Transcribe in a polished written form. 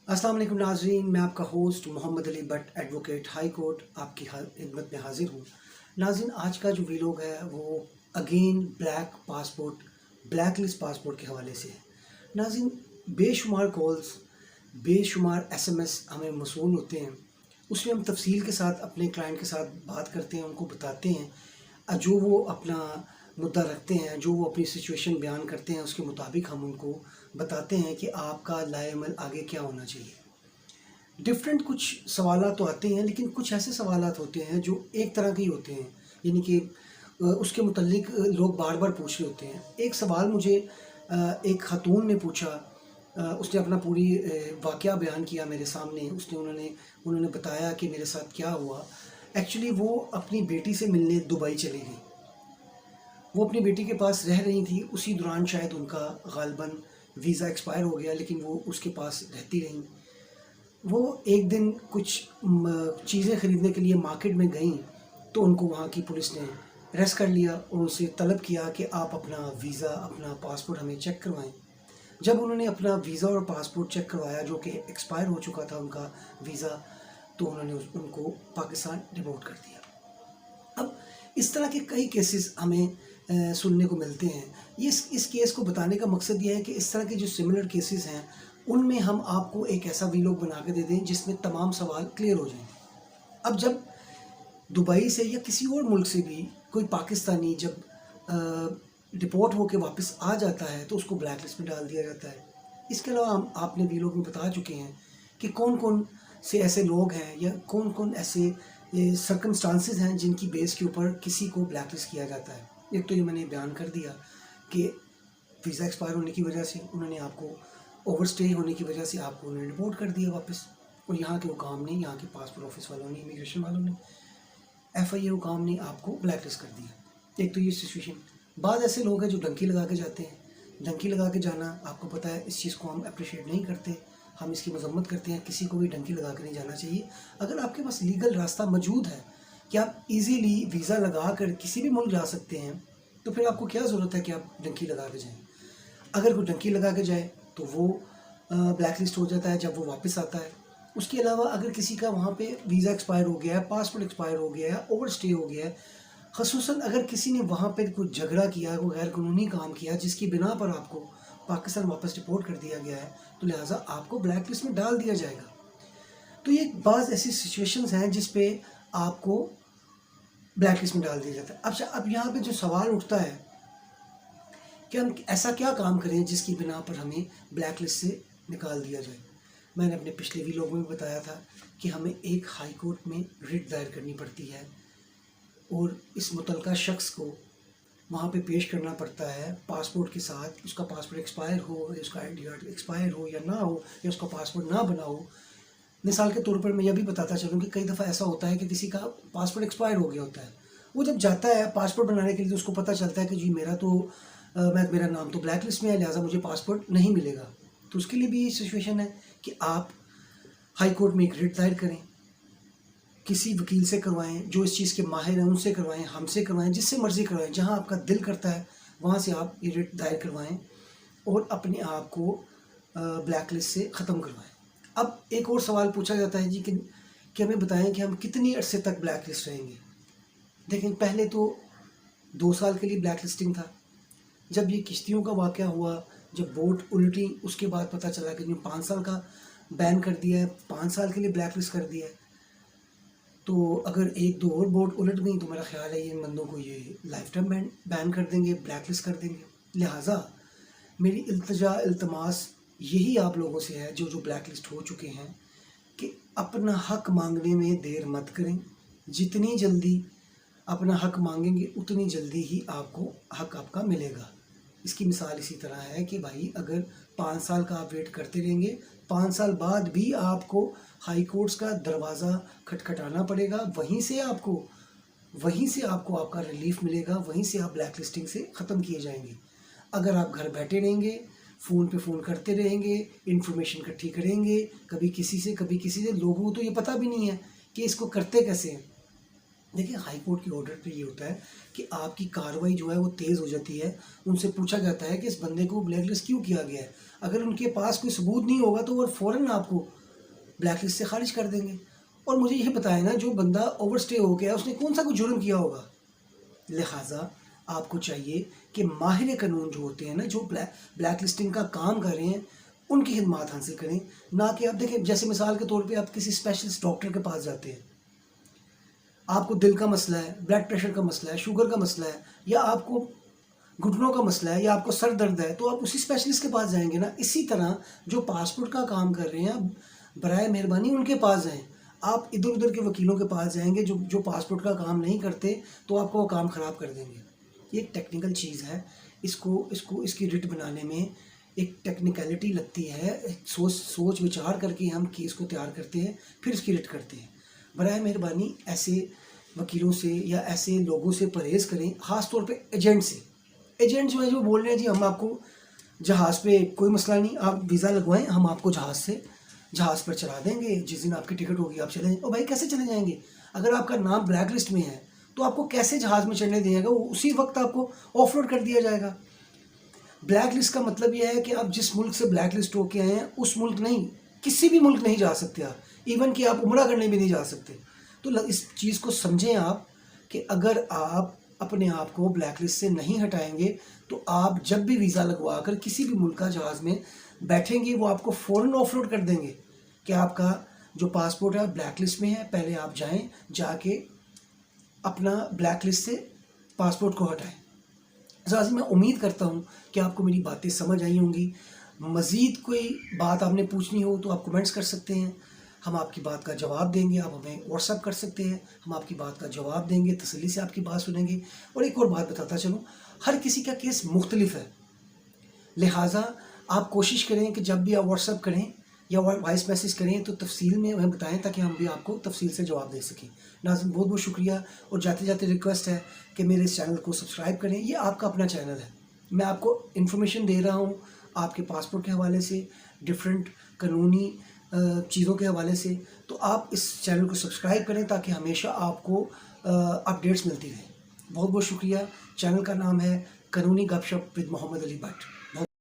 अस्सलाम वालेकुम नाज़रीन, मैं आपका host Mohammad Ali Bhatt advocate high court आपकी खिदमत में हाजिर हूँ। नाज़रीन, आज का जो वीलॉग है वो अगेन ब्लैक लिस्ट पासपोर्ट के हवाले से है। नाज़रीन, बेशुमार कॉल्स, बेशुमार एसएमएस हमें मौसूल होते हैं। उसमें हम तफसील के साथ अपने क्लाइंट के साथ बात करते हैं, उनको बताते हैं जो वो अपना मुद्दा रखते हैं, जो वो अपनी सिचुएशन बयान करते हैं, उसके मुताबिक हम उनको बताते हैं कि आपका लाएअमल आगे क्या होना चाहिए। डिफरेंट कुछ सवालात तो आते हैं, लेकिन कुछ ऐसे सवालात होते हैं जो एक तरह के ही होते हैं, यानी कि उसके मुतल्लिक लोग बार बार पूछ रहे होते हैं। एक सवाल मुझे एक खातून ने पूछा, उसने अपना पूरी वाक़या बयान किया मेरे सामने। उन्होंने बताया कि मेरे साथ क्या हुआ। एक्चुअली वो अपनी बेटी से मिलने दुबई चली गई। वो अपनी बेटी के पास रह रही थी। उसी दौरान शायद उनका गालिबन वीज़ा एक्सपायर हो गया, लेकिन वो उसके पास रहती रहीं। वो एक दिन कुछ चीज़ें ख़रीदने के लिए मार्केट में गईं, तो उनको वहाँ की पुलिस ने अरेस्ट कर लिया और उनसे तलब किया कि आप अपना वीज़ा, अपना पासपोर्ट हमें चेक करवाएं। जब उन्होंने अपना वीज़ा और पासपोर्ट चेक करवाया, जो कि एक्सपायर हो चुका था उनका वीज़ा, तो उन्होंने उनको पाकिस्तान डिपोर्ट कर दिया। अब इस तरह के कई केसेस हमें सुनने को मिलते हैं। इस केस को बताने का मकसद ये है कि इस तरह के जो सिमिलर केसेस हैं, उनमें हम आपको एक ऐसा वीलॉग बना के दे दें जिसमें तमाम सवाल क्लियर हो जाएं। अब जब दुबई से या किसी और मुल्क से भी कोई पाकिस्तानी जब डिपोर्ट होकर वापस आ जाता है, तो उसको ब्लैक लिस्ट में डाल दिया जाता है। इसके अलावा हम आपने वीलॉग में बता चुके हैं कि कौन कौन से ऐसे लोग हैं या कौन कौन ऐसे सर्कमस्टांसेस हैं जिनकी बेस के ऊपर किसी को ब्लैक लिस्ट किया जाता है। एक तो ये मैंने बयान कर दिया कि वीज़ा एक्सपायर होने की वजह से उन्होंने आपको, ओवर स्टे होने की वजह से आपको उन्होंने रिपोर्ट कर दिया वापस, और यहाँ के हुकाम ने, यहाँ के पासपोर्ट ऑफिस वालों ने, इमिग्रेशन वालों ने, FIA हुकाम ने आपको ब्लैक लिस्ट कर दिया। एक तो ये सिचुएशन। बाद ऐसे लोग हैं जो डंकी लगा के जाते हैं। डंकी लगा के जाना, आपको पता है, इस चीज़ को हम अप्रिशिएट नहीं करते, हम इसकी मजम्मत करते हैं। किसी को भी डंकी लगा के नहीं जाना चाहिए। अगर आपके पास लीगल रास्ता मौजूद है कि आप इजीली वीज़ा लगा कर किसी भी मुल्क जा सकते हैं, तो फिर आपको क्या ज़रूरत है कि आप डंकी लगा के जाएं। अगर कोई डंकी लगा के जाए तो वो ब्लैक लिस्ट हो जाता है जब वो वापस आता है। उसके अलावा अगर किसी का वहाँ पे वीज़ा एक्सपायर हो गया है, पासपोर्ट एक्सपायर हो गया है, ओवर स्टे हो गया है, ख़ुसूसन अगर किसी ने वहाँ पे कोई झगड़ा किया, कोई गैर कानूनी काम किया जिसकी बिना पर आपको पाकिस्तान वापस डिपोर्ट कर दिया गया है, तो लिहाजा आपको ब्लैक लिस्ट में डाल दिया जाएगा। तो ये बाज़ ऐसी सिचुएशंस हैं जिस पे आपको ब्लैक लिस्ट में डाल दिया जाता है। अब यहाँ पे जो सवाल उठता है कि हम ऐसा क्या काम करें जिसकी बिना पर हमें ब्लैक लिस्ट से निकाल दिया जाए। मैंने अपने पिछले वीडियो में बताया था कि हमें एक हाई कोर्ट में रिट दायर करनी पड़ती है और इस मुतलका शख्स को वहाँ पे पेश करना पड़ता है पासपोर्ट के साथ। उसका पासपोर्ट एक्सपायर हो या उसका ID कार्ड एक्सपायर हो या ना हो, या उसका पासपोर्ट ना बना हो। मिसाल के तौर पर मैं यह भी बताता चलूँ कि कई दफ़ा ऐसा होता है कि किसी का पासपोर्ट एक्सपायर हो गया होता है। वो जब जाता है पासपोर्ट बनाने के लिए, तो उसको पता चलता है कि जी मेरा नाम तो ब्लैक लिस्ट में है, लिहाजा मुझे पासपोर्ट नहीं मिलेगा। तो उसके लिए भी ये सिचुएशन है कि आप हाई कोर्ट में एक रिट दायर करें, किसी वकील से करवाएं जो इस चीज़ के माहिर हैं, उनसे करवाएं, हमसे करवाएं, जिससे मर्ज़ी करवाएं। जहां आपका दिल करता है वहां से आप ये रिट दायर करवाएं और अपने आप को ब्लैक लिस्ट से ख़त्म करवाएं। अब एक और सवाल पूछा जाता है जी कि हमें बताएं कि हम कितनी अरसे तक ब्लैक लिस्ट रहेंगे। देखें, पहले तो 2 साल के लिए ब्लैक लिस्टिंग था। जब ये किश्तियों का वाक़या हुआ, जब बोट उल्टी, उसके बाद पता चला कि 5 साल का बैन कर दिया है, 5 साल के लिए ब्लैक लिस्ट कर दिया है। तो अगर 1-2 और बोट उलट गई तो मेरा ख्याल है इन बंदों को ये लाइफ टाइम बैन कर देंगे, ब्लैक लिस्ट कर देंगे। लिहाजा मेरी इल्तमास यही आप लोगों से है जो ब्लैक लिस्ट हो चुके हैं, कि अपना हक मांगने में देर मत करें। जितनी जल्दी अपना हक मांगेंगे उतनी जल्दी ही आपको हक आपका मिलेगा। इसकी मिसाल इसी तरह है कि भाई, अगर 5 साल का आप वेट करते रहेंगे, 5 साल बाद भी आपको हाई कोर्ट्स का दरवाज़ा खटखटाना पड़ेगा। वहीं से आपको आपका रिलीफ मिलेगा, वहीं से आप ब्लैक लिस्टिंग से ख़त्म किए जाएंगे। अगर आप घर बैठे रहेंगे, फ़ोन पे फ़ोन करते रहेंगे, इन्फॉर्मेशन इकट्ठी करेंगे, कभी किसी से, लोगों को तो ये पता भी नहीं है कि इसको करते कैसे हैं। دیکھیں ہائی کورٹ کے آرڈر پہ یہ ہوتا ہے کہ آپ کی کارروائی جو ہے وہ تیز ہو جاتی ہے. ان سے پوچھا جاتا ہے کہ اس بندے کو بلیک لسٹ کیوں کیا گیا ہے. اگر ان کے پاس کوئی ثبوت نہیں ہوگا تو وہ فوراً آپ کو بلیک لسٹ سے خارج کر دیں گے. اور مجھے یہ بتائیں نا جو بندہ اوور اسٹے ہو گیا اس نے کون سا کوئی جرم کیا ہوگا. لہٰذا آپ کو چاہیے کہ ماہر قانون جو ہوتے ہیں نا جو بلیک لسٹنگ کا کام کر رہے ہیں ان کی خدمات حاصل کریں. نہ کہ آپ دیکھیں جیسے مثال کے طور پہ آپ کسی اسپیشلسٹ ڈاکٹر کے پاس جاتے ہیں, آپ کو دل کا مسئلہ ہے, بلڈ پریشر کا مسئلہ ہے, شوگر کا مسئلہ ہے, یا آپ کو گھٹنوں کا مسئلہ ہے, یا آپ کو سر درد ہے, تو آپ اسی اسپیشلسٹ کے پاس جائیں گے نا. اسی طرح جو پاسپورٹ کا کام کر رہے ہیں برائے مہربانی ان کے پاس جائیں. آپ ادھر ادھر کے وکیلوں کے پاس جائیں گے جو پاسپورٹ کا کام نہیں کرتے تو آپ کو وہ کام خراب کر دیں گے. یہ ایک ٹیکنیکل چیز ہے. اس کی رٹ بنانے میں ایک ٹیکنیکلٹی لگتی ہے. سوچ وچار کر کے ہم کیس کو تیار کرتے ہیں, پھر اس کی رٹ کرتے ہیں. برائے مہربانی ایسے وکیلوں سے یا ایسے لوگوں سے پرہیز کریں, خاص طور پہ ایجنٹ سے. ایجنٹ جو ہے جو بول رہے ہیں جی ہم آپ کو جہاز پہ کوئی مسئلہ نہیں, آپ ویزا لگوائیں, ہم آپ کو جہاز پر چلا دیں گے, جس دن آپ کی ٹکٹ ہوگی آپ چلے جائیں. اور بھائی کیسے چلے جائیں گے اگر آپ کا نام بلیک لسٹ میں ہے تو آپ کو کیسے جہاز میں چڑھنے دیا گا؟ وہ اسی وقت آپ کو آف لوڈ کر دیا جائے گا. بلیک لسٹ کا مطلب یہ ہے کہ آپ جس ملک سے بلیک لسٹ ہو کے آئے ہیں اس ملک نہیں, کسی بھی ملک نہیں جا سکتے آپ, ایون کہ آپ عمرہ کرنے بھی نہیں جا سکتے. تو اس چیز کو سمجھیں آپ کہ اگر آپ اپنے آپ کو بلیک لسٹ سے نہیں ہٹائیں گے تو آپ جب بھی ویزا لگوا کر کسی بھی ملک کا جہاز میں بیٹھیں گے وہ آپ کو فوراً آف لوڈ کر دیں گے کہ آپ کا جو پاسپورٹ ہے بلیک لسٹ میں ہے. پہلے آپ جائیں, جا کے اپنا بلیک لسٹ سے پاسپورٹ کو ہٹائیں. عزیز میں امید کرتا ہوں کہ آپ کو میری باتیں سمجھ آئی ہوں گی. مزید کوئی بات آپ نے پوچھنی ہو تو آپ کمنٹس کر سکتے ہیں, ہم آپ کی بات کا جواب دیں گے. آپ ہمیں واٹس ایپ کر سکتے ہیں, ہم آپ کی بات کا جواب دیں گے, تسلی سے آپ کی بات سنیں گے. اور ایک اور بات بتاتا چلوں, ہر کسی کا کیس مختلف ہے. لہٰذا آپ کوشش کریں کہ جب بھی آپ واٹس ایپ کریں یا وائس میسیج کریں تو تفصیل میں ہمیں بتائیں تاکہ ہم بھی آپ کو تفصیل سے جواب دے سکیں. ناظرین بہت بہت شکریہ, اور جاتے جاتے ریکویسٹ ہے کہ میرے اس چینل کو سبسکرائب کریں. یہ آپ کا اپنا چینل ہے, میں آپ کو انفارمیشن دے رہا ہوں آپ کے پاسپورٹ کے حوالے سے, ڈفرینٹ قانونی چیزوں کے حوالے سے. تو آپ اس چینل کو سبسکرائب کریں تاکہ ہمیشہ آپ کو اپڈیٹس ملتی رہیں. بہت بہت شکریہ. چینل کا نام ہے قانونی گپ ship with Muhammad Ali but.